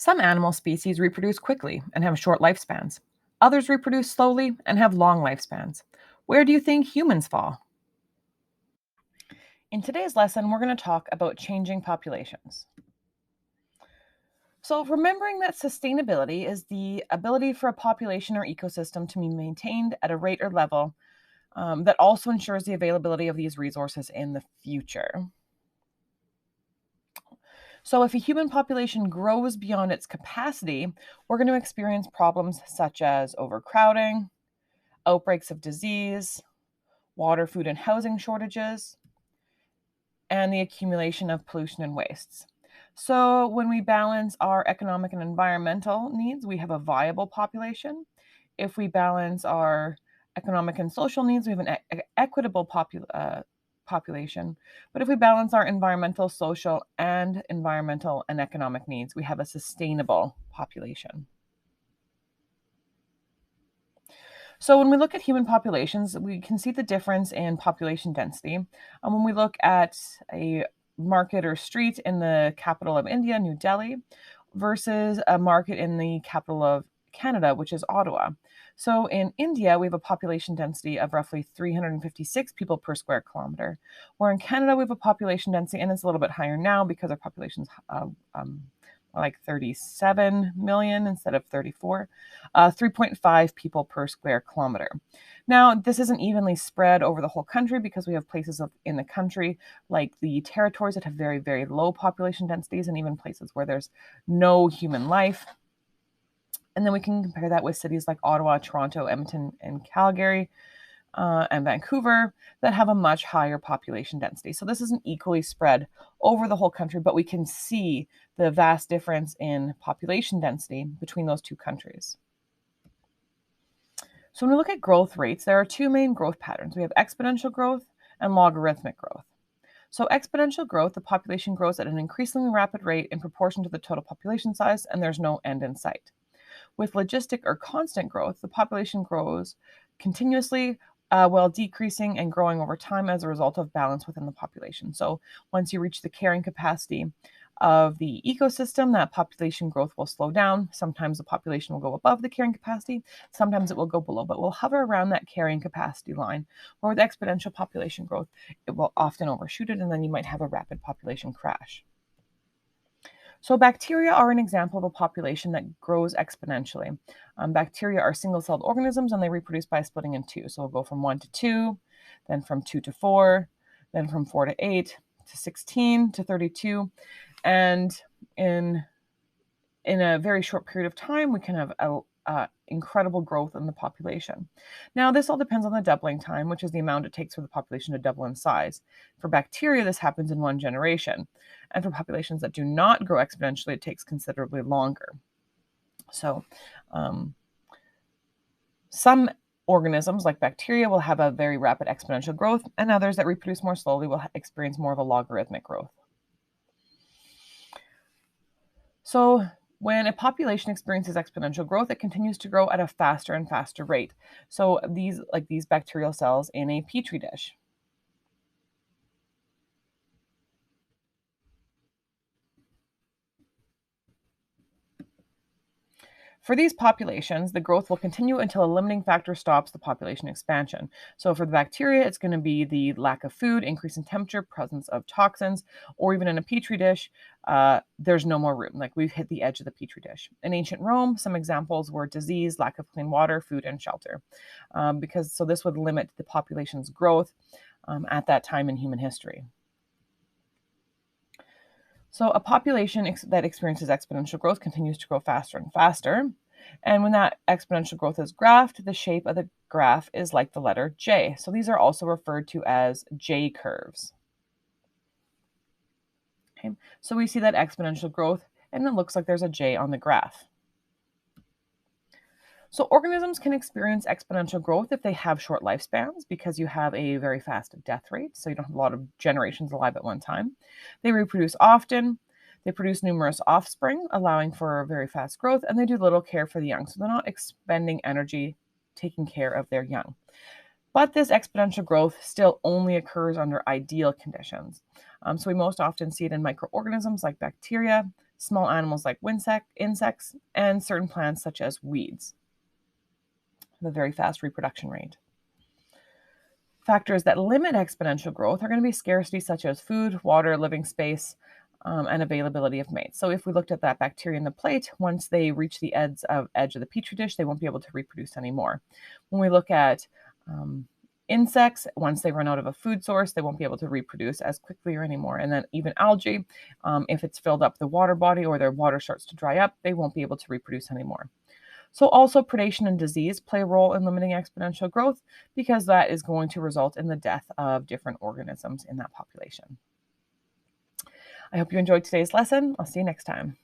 Some animal species reproduce quickly and have short lifespans. Others reproduce slowly and have long lifespans. Where do you think humans fall? In today's lesson, we're going to talk about changing populations. So, remembering that sustainability is the ability for a population or ecosystem to be maintained at a rate or level that also ensures the availability of these resources in the future. So, if a human population grows beyond its capacity, we're going to experience problems such as overcrowding, outbreaks of disease, water, food, and housing shortages, and the accumulation of pollution and wastes. So, when we balance our economic and environmental needs, we have a viable population. If we balance our economic and social needs, we have an equitable population. But if we balance our environmental, social, and economic needs, we have a sustainable population. So when we look at human populations, we can see the difference in population density. And when we look at a market or street in the capital of India, New Delhi, versus a market in the capital of Canada, which is Ottawa. So in India, we have a population density of roughly 356 people per square kilometer, where in Canada, we have a population density, and it's a little bit higher now because our population's like 37 million instead of 34, 3.5 people per square kilometer. Now, this isn't evenly spread over the whole country because we have places in the country like the territories that have very, very low population densities and even places where there's no human life. And then we can compare that with cities like Ottawa, Toronto, Edmonton, and Calgary, and Vancouver that have a much higher population density. So this isn't equally spread over the whole country, but we can see the vast difference in population density between those two countries. So when we look at growth rates, there are two main growth patterns. We have exponential growth and logarithmic growth. So exponential growth, the population grows at an increasingly rapid rate in proportion to the total population size, and there's no end in sight. With logistic or constant growth, the population grows continuously while decreasing and growing over time as a result of balance within the population. So once you reach the carrying capacity of the ecosystem, that population growth will slow down. Sometimes the population will go above the carrying capacity, sometimes it will go below, but we'll hover around that carrying capacity line. Or with exponential population growth, it will often overshoot it, and then you might have a rapid population crash. So bacteria are an example of a population that grows exponentially. Bacteria are single-celled organisms, and they reproduce by splitting in two. So we'll go from 1 to 2, then from 2 to 4, then from 4 to 8, to 16, to 32. And in a very short period of time, we can have incredible growth in the population. Now, this all depends on the doubling time, which is the amount it takes for the population to double in size. For bacteria, this happens in 1 generation. And for populations that do not grow exponentially, it takes considerably longer. So some organisms, like bacteria, will have a very rapid exponential growth, and others that reproduce more slowly will experience more of a logarithmic growth. So when a population experiences exponential growth, it continues to grow at a faster and faster rate. So these bacterial cells in a petri dish. For these populations, the growth will continue until a limiting factor stops the population expansion. So for the bacteria, it's going to be the lack of food, increase in temperature, presence of toxins, or even in a petri dish, there's no more room. Like we've hit the edge of the petri dish. In ancient Rome, some examples were disease, lack of clean water, food, and shelter. So this would limit the population's growth at that time in human history. So a population that experiences exponential growth continues to grow faster and faster. And when that exponential growth is graphed, the shape of the graph is like the letter J. So these are also referred to as J curves. Okay, so we see that exponential growth, and it looks like there's a J on the graph. So organisms can experience exponential growth if they have short lifespans because you have a very fast death rate, so you don't have a lot of generations alive at one time. They reproduce often, they produce numerous offspring, allowing for very fast growth, and they do little care for the young, so they're not expending energy taking care of their young. But this exponential growth still only occurs under ideal conditions. So we most often see it in microorganisms like bacteria, small animals like insects, and certain plants such as weeds. Have a very fast reproduction rate. Factors that limit exponential growth are going to be scarcity such as food, water, living space, and availability of mates. So if we looked at that bacteria in the plate, once they reach the edge of the petri dish, they won't be able to reproduce anymore. When we look at insects, once they run out of a food source, they won't be able to reproduce as quickly or anymore. And then even algae, if it's filled up the water body or their water starts to dry up, they won't be able to reproduce anymore. So also predation and disease play a role in limiting exponential growth because that is going to result in the death of different organisms in that population. I hope you enjoyed today's lesson. I'll see you next time.